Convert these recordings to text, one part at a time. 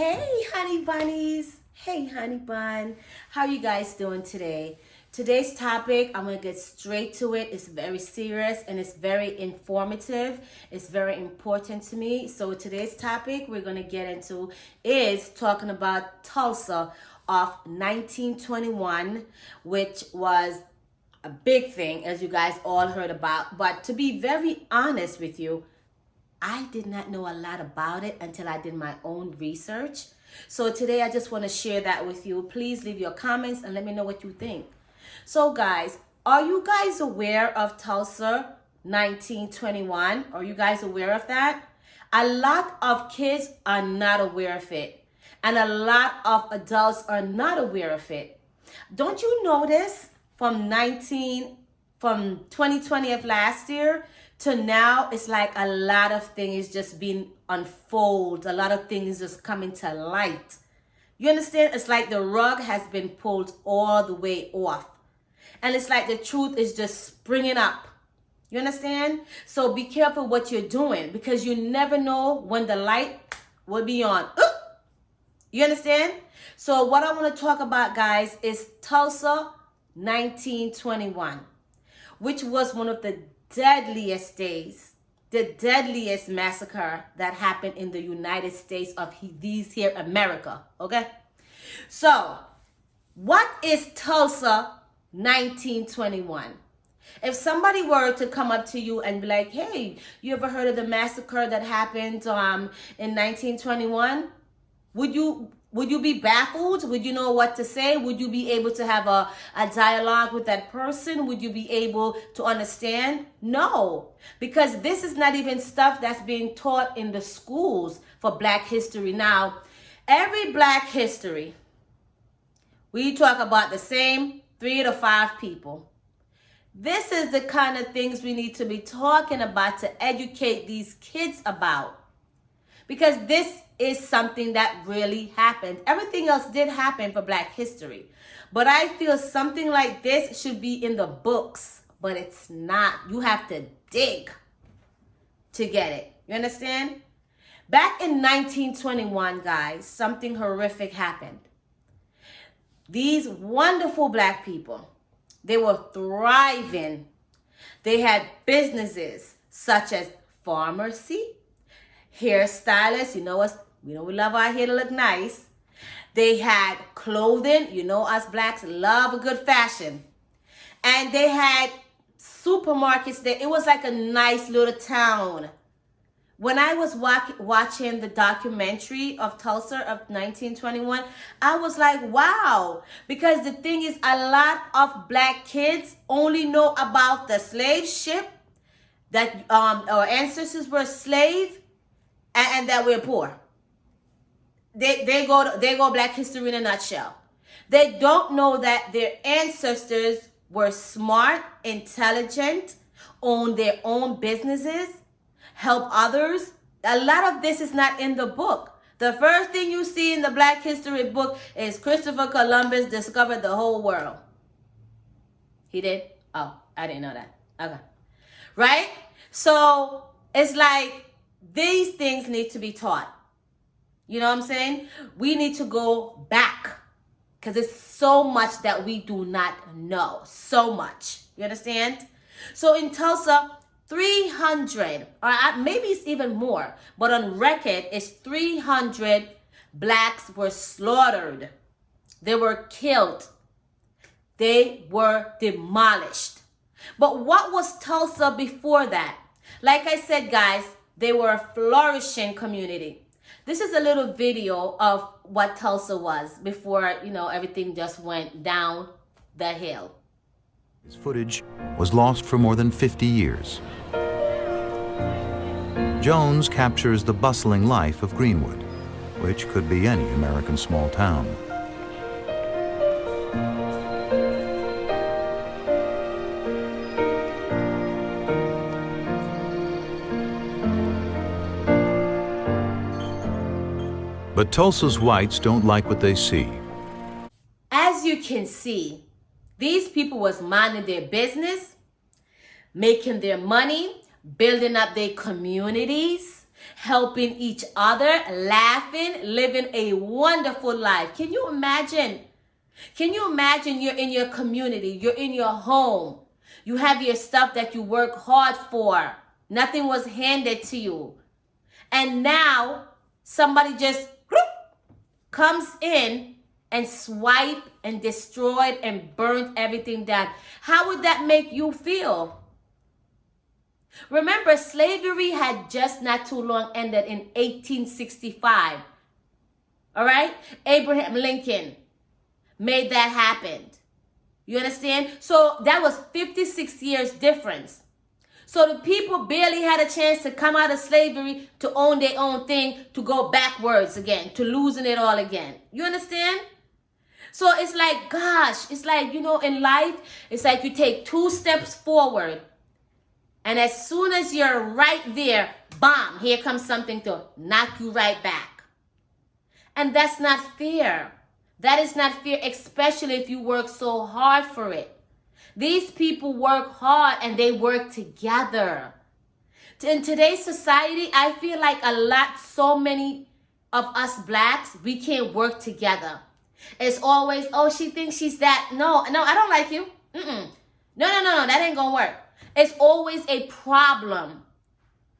Hey, honey bunnies. Hey, honey bun. How are you guys doing today? Today's topic, I'm going to get straight to it. It's very serious and it's very informative. It's very important to me. So today's topic we're going to get into is talking about Tulsa of 1921, which was a big thing, as you guys all heard about. But to be very honest with you, I did not know a lot about it until I did my own research. So today I just want to share that with you. Please leave your comments and let me know what you think. So guys, are you guys aware of Tulsa 1921? Are you guys aware of that? A lot of kids are not aware of it. And a lot of adults are not aware of it. Don't you notice from 2020 of last year to now, it's like a lot of things just being unfold. A lot of things just coming to light. You understand? It's like the rug has been pulled all the way off. And it's like the truth is just springing up. You understand? So be careful what you're doing because you never know when the light will be on. You understand? So what I want to talk about, guys, is Tulsa 1921, which was one of the deadliest days, the deadliest massacre that happened in the United States of these here America. Okay, so what is Tulsa 1921? If somebody were to come up to you and be like, hey, you ever heard of the massacre that happened in 1921? Would you be baffled? Would you know what to say? Would you be able to have a dialogue with that person? Would you be able to understand? No, because this is not even stuff that's being taught in the schools for Black history. Now, every Black history, we talk about the same 3 to 5 people. This is the kind of things we need to be talking about to educate these kids about. Because this is something that really happened. Everything else did happen for Black history. But I feel something like this should be in the books. But it's not. You have to dig to get it. You understand? Back in 1921, guys, something horrific happened. These wonderful Black people, they were thriving. They had businesses such as pharmacy, hairstylists, you know us, we love our hair to look nice. They had clothing, you know us Blacks love a good fashion. And they had supermarkets there. It was like a nice little town. When I was watching the documentary of Tulsa of 1921, I was like, wow. Because the thing is, a lot of Black kids only know about the slave ship, that our ancestors were slaves, and that we're poor. They go Black history in a nutshell. They don't know that their ancestors were smart, intelligent, owned their own businesses, help others. A lot of this is not in the book. The first thing you see in the Black history book is Christopher Columbus discovered the whole world. He did? Oh, I didn't know that. Okay. Right? So it's like these things need to be taught. You know what I'm saying? We need to go back because it's so much that we do not know. So much. You understand? So in Tulsa, 300, or maybe it's even more, but on record, it's 300 Blacks were slaughtered. They were killed. They were demolished. But what was Tulsa before that? Like I said, guys, they were a flourishing community. This is a little video of what Tulsa was before, everything just went down the hill. This footage was lost for more than 50 years. Jones captures the bustling life of Greenwood, which could be any American small town. But Tulsa's whites don't like what they see. As you can see, these people was minding their business, making their money, building up their communities. helping each other, laughing, living a wonderful life. Can you imagine? Can you imagine you're in your community, you're in your home, you have your stuff that you work hard for, nothing was handed to you, and now somebody just comes in and swipe and destroyed and burnt everything down? How would that make you feel? Remember, slavery had just not too long ended in 1865. All right? Abraham Lincoln made that happen. You understand? So that was 56 years difference. So the people barely had a chance to come out of slavery, to own their own thing, to go backwards again, to losing it all again. You understand? So it's like, gosh, it's like, in life, it's like you take 2 steps forward, and as soon as you're right there, bam, here comes something to knock you right back. And that's not fair. That is not fair, especially if you work so hard for it. These people work hard and they work together. In today's society, I feel like so many of us blacks, we can't work together. It's always, oh, she thinks she's that. No, I don't like you. No, that ain't gonna work. It's always a problem.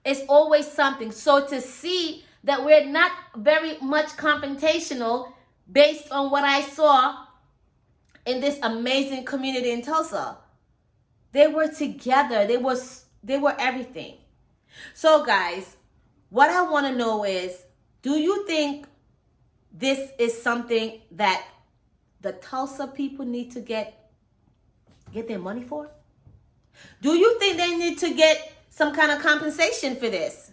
It's always something. So to see that we're not very much confrontational based on what I saw in this amazing community in Tulsa. They were together. They were everything. So guys, what I want to know is, do you think this is something that the Tulsa people need to get their money for? Do you think they need to get some kind of compensation for this?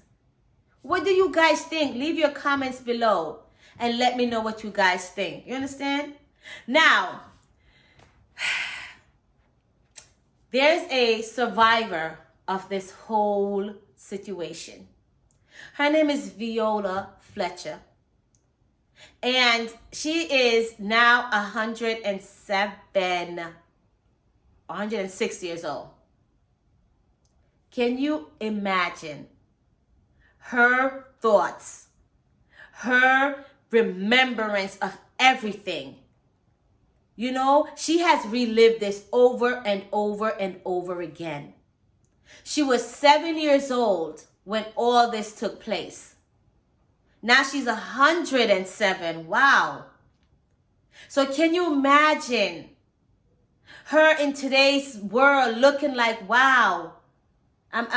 What do you guys think? Leave your comments below and let me know what you guys think. You understand? Now, there's a survivor of this whole situation. Her name is Viola Fletcher. And she is now 106 years old. Can you imagine her thoughts, her remembrance of everything? She has relived this over and over and over again. She was 7 years old when all this took place. Now she's 107. Wow. So can you imagine her in today's world looking like, wow, I'm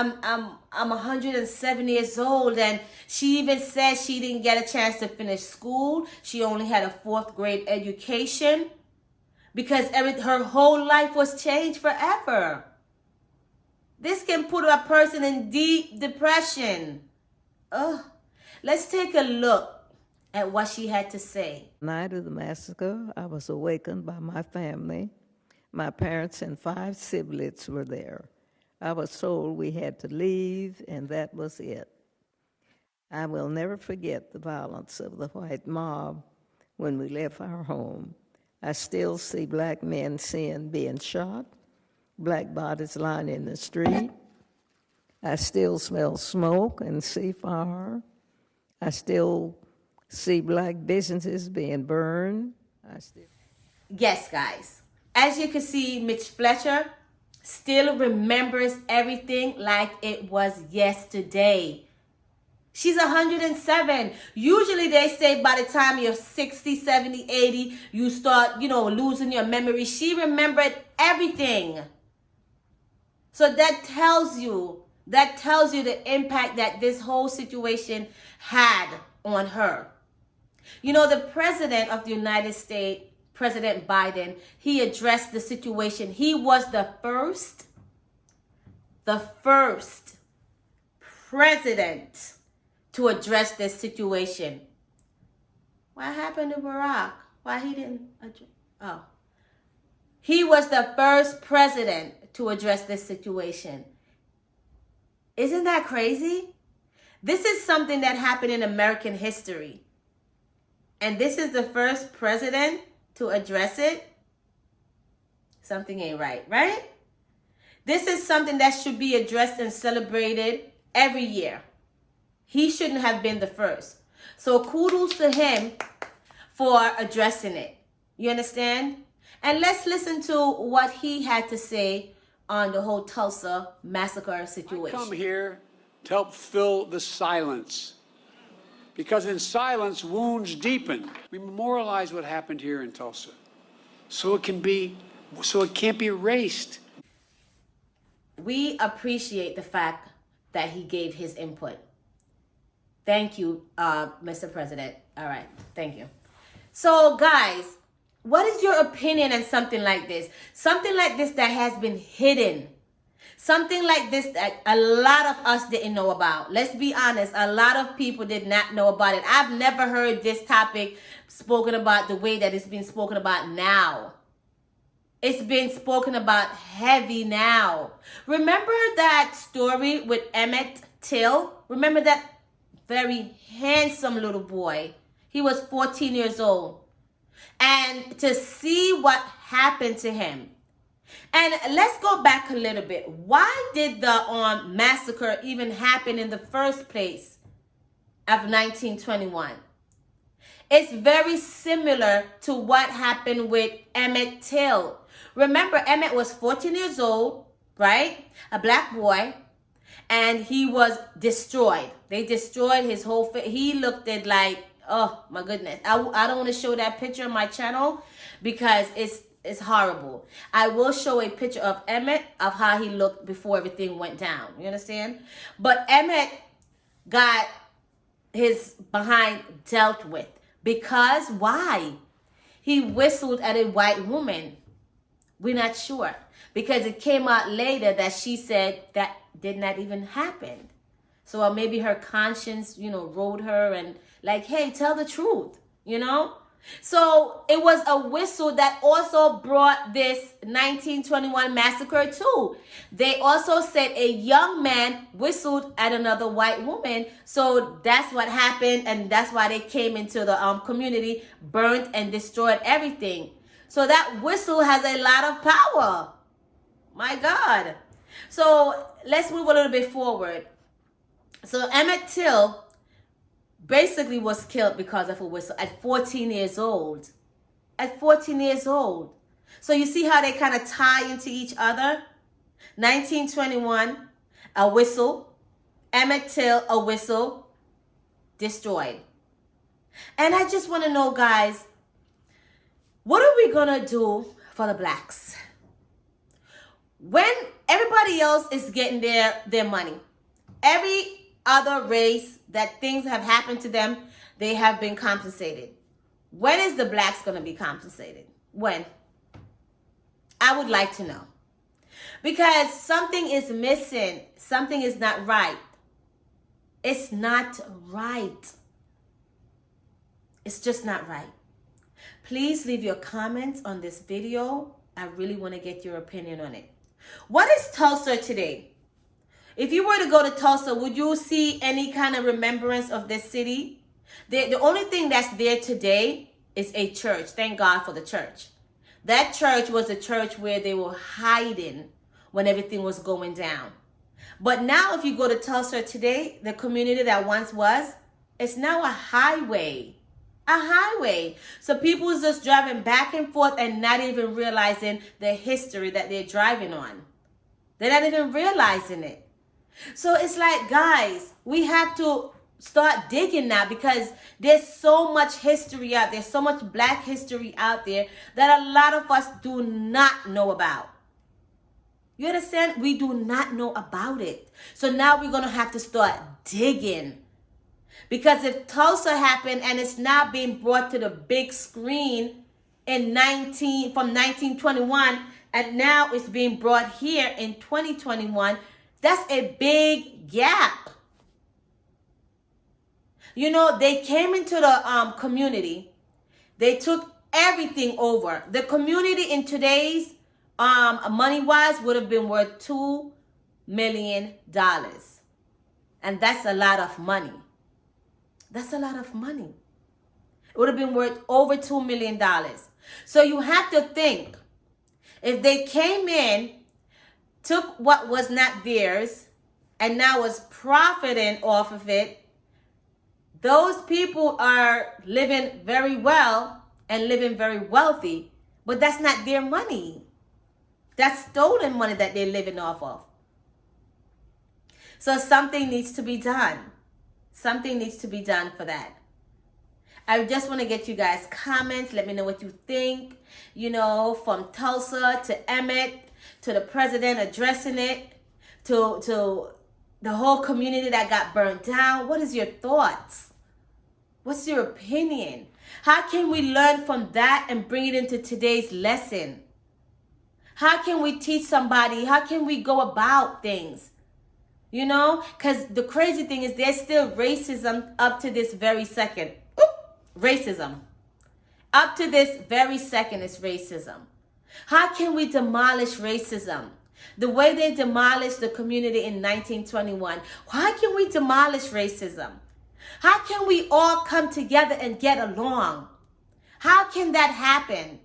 107 years old, and she even said she didn't get a chance to finish school. She only had a 4th grade education because her whole life was changed forever. This can put a person in deep depression. Let's take a look at what she had to say. The night of the massacre, I was awakened by my family. My parents and 5 siblings were there. I was told we had to leave, and that was it. I will never forget the violence of the white mob when we left our home. I still see black men being shot, black bodies lying in the street. I still smell smoke and see fire. I still see black businesses being burned. Yes, guys. As you can see, Mitch Fletcher still remembers everything like it was yesterday. She's 107. Usually they say by the time you're 60, 70, 80, you start, losing your memory. She remembered everything. So that tells you the impact that this whole situation had on her. The president of the United States, President Biden, he addressed the situation. He was the first president to address this situation. What happened to Barack? Why he didn't address? He was the first president to address this situation. Isn't that crazy? This is something that happened in American history. And this is the first president to address it. Something ain't right, right? This is something that should be addressed and celebrated every year. He shouldn't have been the first. So kudos to him for addressing it. You understand? And let's listen to what he had to say on the whole Tulsa massacre situation. I come here to help fill the silence. Because in silence, wounds deepen. We memorialize what happened here in Tulsa. So it can't be erased. We appreciate the fact that he gave his input. Thank you, Mr. President. All right, thank you. So, guys, what is your opinion on something like this? Something like this that has been hidden. Something like this that a lot of us didn't know about. Let's be honest, a lot of people did not know about it. I've never heard this topic spoken about the way that it's being spoken about now. It's been spoken about heavy now. Remember that story with Emmett Till? Remember that very handsome little boy? He was 14 years old. And to see what happened to him. And let's go back a little bit. Why did the massacre even happen in the first place of 1921? It's very similar to what happened with Emmett Till. Remember, Emmett was 14 years old, right? A black boy. And he was destroyed. They destroyed his whole face. He looked at like, oh my goodness. I don't want to show that picture on my channel because it's horrible. I will show a picture of Emmett of how he looked before everything went down. You understand? But Emmett got his behind dealt with. Because why? He whistled at a white woman. We're not sure. Because it came out later that she said that did not even happen. So maybe her conscience, rode her and like, hey, tell the truth, So it was a whistle that also brought this 1921 massacre too. They also said a young man whistled at another white woman. So that's what happened. And that's why they came into the community, burnt and destroyed everything. So that whistle has a lot of power. My God. So let's move a little bit forward. So Emmett Till basically was killed because of a whistle at 14 years old. At 14 years old. So you see how they kind of tie into each other? 1921, a whistle. Emmett Till, a whistle. Destroyed. And I just want to know, guys, what are we going to do for the blacks? When everybody else is getting their money, every other race that things have happened to them, they have been compensated. When is the blacks going to be compensated? When? I would like to know. Because something is missing. Something is not right. It's not right. It's just not right. Please leave your comments on this video. I really want to get your opinion on it. What is Tulsa today? If you were to go to Tulsa, would you see any kind of remembrance of this city? The only thing that's there today is a church. Thank God for the church. That church was a church where they were hiding when everything was going down. But now if you go to Tulsa today, the community that once was, it's now a highway. A highway. So people is just driving back and forth and not even realizing the history that they're driving on. They're not even realizing it. So it's like, guys, we have to start digging now because there's so much history out there, so much black history out there that a lot of us do not know about. You understand? We do not know about it. So now we're going to have to start digging. Because if Tulsa happened and it's now being brought to the big screen from 1921 and now it's being brought here in 2021, that's a big gap. They came into the community. They took everything over. The community in today's money-wise would have been worth $2 million. And that's a lot of money. That's a lot of money. It would have been worth over $2 million. So you have to think, if they came in, took what was not theirs, and now was profiting off of it, Those people are living very well and living very wealthy, but that's not their money. That's stolen money that they're living off of. So something needs to be done. Something needs to be done for that. I just want to get you guys comments. Let me know what you think. You know, from Tulsa to Emmett to the president addressing it to the whole community that got burned down. What is your thoughts? What's your opinion? How can we learn from that and bring it into today's lesson? How can we teach somebody? How can we go about things? You know, because the crazy thing is there's still racism up to this very second. Racism. Up to this very second is racism. How can we demolish racism? The way they demolished the community in 1921. How can we demolish racism? How can we all come together and get along? How can that happen?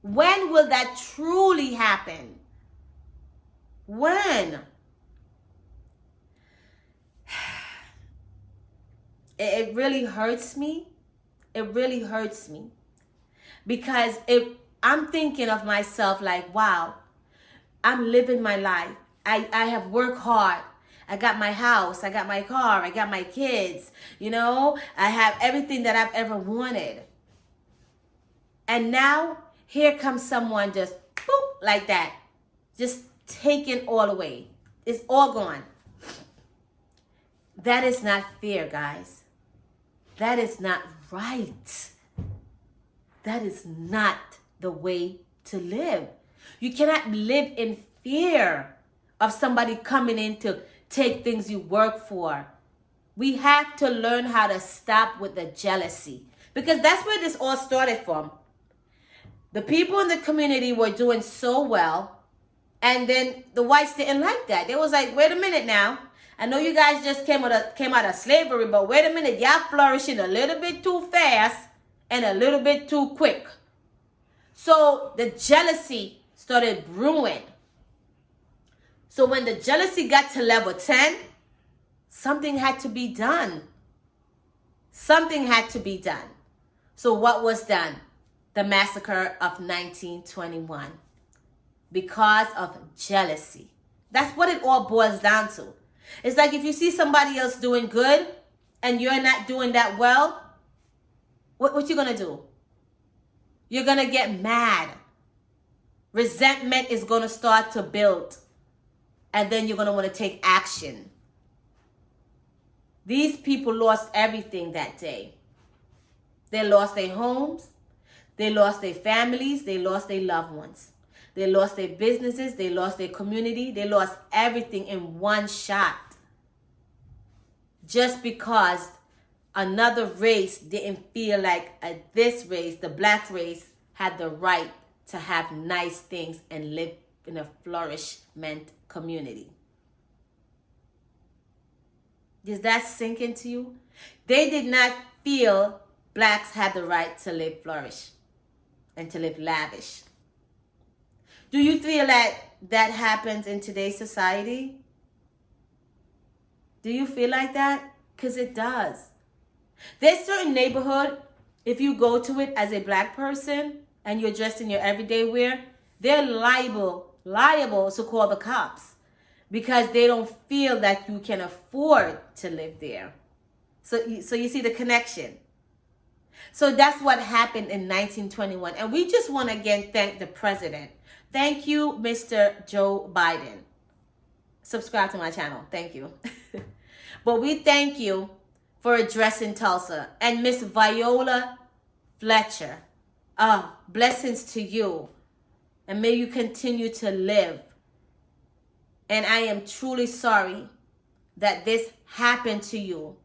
When will that truly happen? When? It really hurts me. It really hurts me. Because I'm thinking of myself like, wow, I'm living my life. I have worked hard. I got my house. I got my car. I got my kids. You know, I have everything that I've ever wanted. And now, here comes someone just boop, like that. Just taking all away. It's all gone. That is not fair, guys. That is not right. That is not the way to live. You cannot live in fear of somebody coming in to take things you work for. We have to learn how to stop with the jealousy, because that's where this all started from. The people in the community were doing so well, and then the whites didn't like that. They was like, wait a minute now. I know you guys just came out of slavery, but wait a minute. Y'all flourishing a little bit too fast and a little bit too quick. So the jealousy started brewing. So when the jealousy got to level 10, something had to be done. Something had to be done. So what was done? The massacre of 1921. Because of jealousy. That's what it all boils down to. It's like if you see somebody else doing good and you're not doing that well, what you gonna do? You're gonna get mad. Resentment is gonna start to build. And then you're gonna want to take action. These people lost everything that day. They lost their homes. They lost their families. They lost their loved ones. They lost their businesses. They lost their community. They lost everything in one shot. Just because another race didn't feel like this race, the black race, had the right to have nice things and live in a flourishment community. Does that sink into you? They did not feel blacks had the right to live flourish and to live lavish. Do you feel that that happens in today's society? Do you feel like that? Because it does. There's certain neighborhood, if you go to it as a black person and you're dressed in your everyday wear, they're liable to call the cops because they don't feel that you can afford to live there. So you see the connection. So that's what happened in 1921. And we just want to again thank the president. Thank you, Mr. Joe Biden. Subscribe to my channel. Thank you. But we thank you for addressing Tulsa. And Miss Viola Fletcher. Blessings to you. And may you continue to live. And I am truly sorry that this happened to you.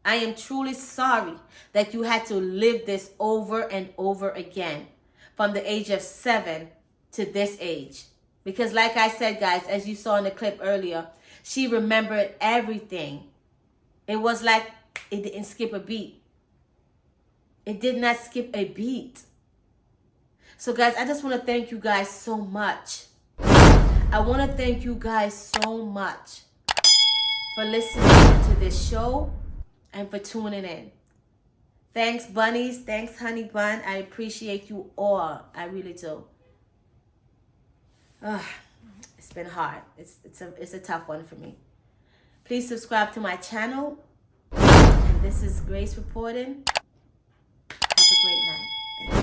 I am truly sorry that you had to live this over and over again from the age of 7 to this age. Because like I said, guys, as you saw in the clip earlier, she remembered everything. It was like it didn't skip a beat. It did not skip a beat. So guys, I just want to thank you guys so much. I want to thank you guys so much for listening to this show and for tuning in. Thanks, bunnies. Thanks, honey bun. I appreciate you all. I really do. It's been hard. It's a tough one for me. Please subscribe to my channel. And this is Grace reporting. Have a great night.